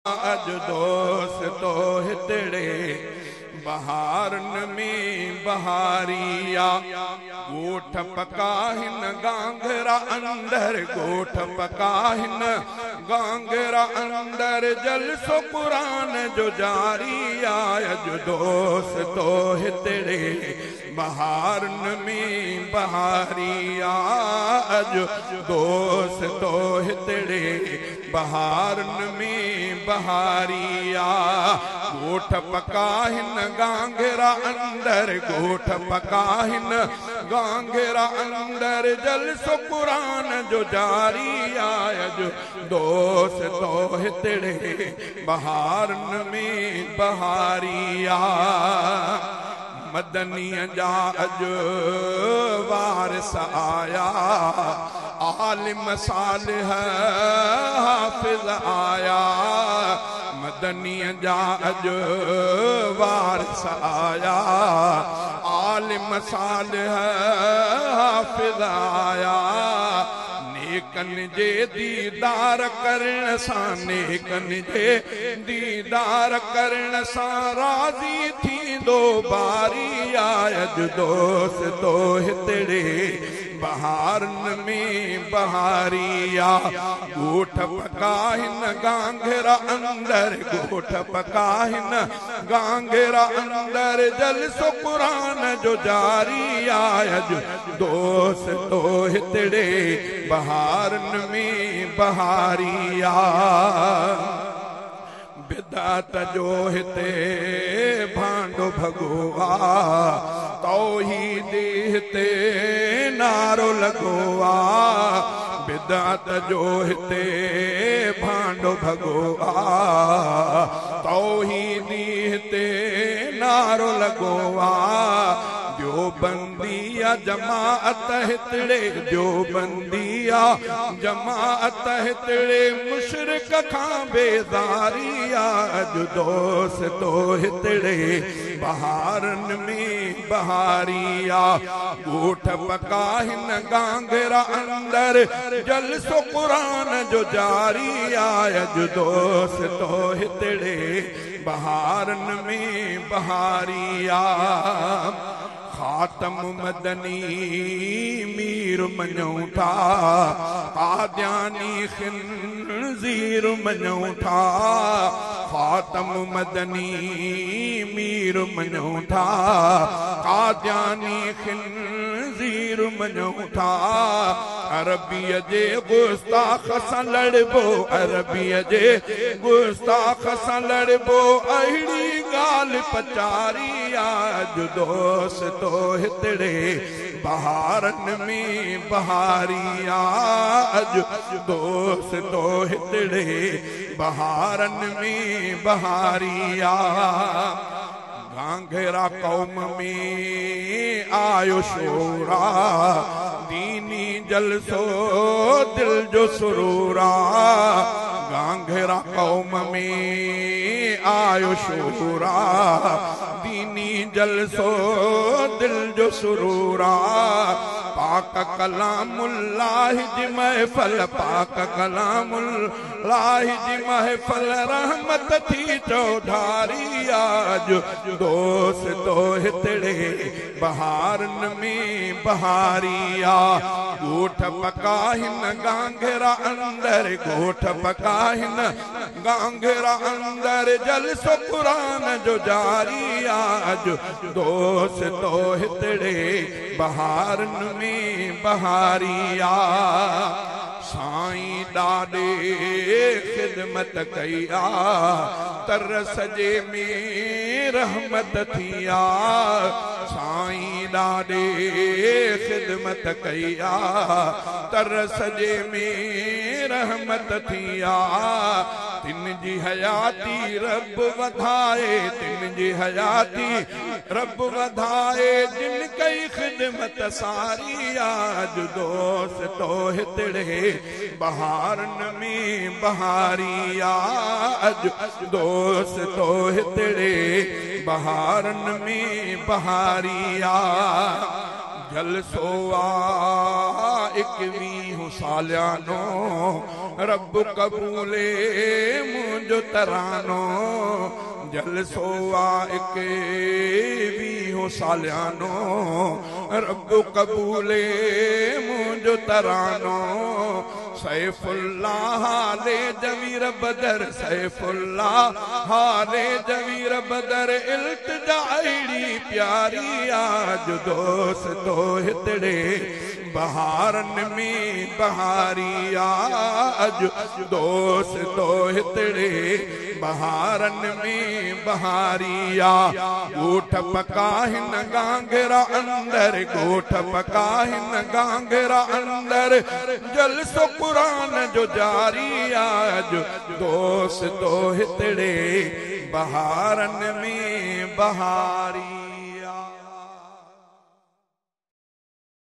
अज दोस्तो हितड़े बहारन में बहारिया गोठ पकाहिन गांगरा अंदर गोठ पकाहिन गांगरा अंदर जलसो कुरान जो जारी अज दोस्तो हितड़े बहारन में बहारिया अज दोस्तो हितड़े बहारन में बहारिया गोठ पकाहिन गांगरा अंदर गोठ पकाहिन गांगरा अंदर जलसो कुरान जो जारी अज दोस्तो हितड़े बहारन में बहारिया मदनी जा अज वारिस आया आलिम सालिह हाफिज आया मदनी जा अज वारिस आया आलिम सालिह हाफिज आया नेकन जे दीदार करण सां नेकन जे दीदार करण सां राज़ी थींदो बारी अज दोस्तो हितड़े बहारन में बहारिया गोठ पकाहिन गांगरा अंदर गोठ पकाहिन गांगरा अंदर जलसो कुरान जो जारी अज दोस्तो हितड़े बहारन में बहारिया बिदात जो हिते भांडो भगोआ तौहीद हिते नारो लगोआ बिदात जो हिते भांडो भगोआ तौहीद हिते नारो लगोआ देवबंदिया जमाअत हितड़े देवबंदिया जमाअत हितड़े मुशरिक खां बेज़ारी अज दोस्तो हितड़े बहारन में बहारिया गोठ पकाहिन गांगरा अंदर जलसो कुरान जो जारी अज दोस्तो हितड़े बहारन में बहारिया खातम मदनी मीर मञूं था कादियानी खिंजीर मञूं था खातम मदनी मीर मञूं था कादियानी खिंजीर मञूं था अरबीअ जे गुस्ताख सां लड़बो अरबीअ जे गुस्ताख सां लड़बो अहिड़ी ॻाल्हि पचारी अज दोस्तो हितड़े बहारन में बहारिया अज दोस्तो हितड़े बहारन में बहारिया गांगरा कौम में आयो शोरा दीनी जलसो दिल जो सुरूरा गांगरा कौम में आयो शोरा दीनी जलसो दिल जो सुरूरा पाक कलामुल्लाह जी महफल पाक कलामुल्लाह जी महफल रहमत थी चौधारी अज दोस्तो हितड़े बहारन में बहारिया गोठ पकाहिन गांगरा अंदर गोठ पकाहिन गांगरा अंदर जलसो कुरान जो जारी अज दोस्तो हितड़े बहारन में बहारिया साईं ॾाढे ख़िदमत कईया तरस जे में रहमत थिया साईं ॾाढे ख़िदमत कईया तरस जे में रहमत थिया तिन जी हयाती रब वधाए तिन जी हयाती रब वधाए जिन कई ख़िदमत सारी अज दोस्तो हितड़े बहारन में बहारिया अज दोस्तो हितड़े बहारन में बहारिया जलसोआ 21 सालियानो रब कबूले मुंहिंजो तरानो जलसोआ 21 सालियानो रब कबूले मुंहिंजो तरानो सैफुल्लाह हाले जमीर बदर सैफुल्लाह हाले जमीर बदर इल्तिजा अहिड़ी प्यारी आज दोस्तो हितड़े बहारन में बहारी आज दोस्तो हितड़े बहारन में बहारिया गोठ पका हिन गांगरा अंदर गोठ पका हिन गांगरा अंदर जलसो कुरान जो जारी आज दोस्तो हितड़े बहारन में बहारी।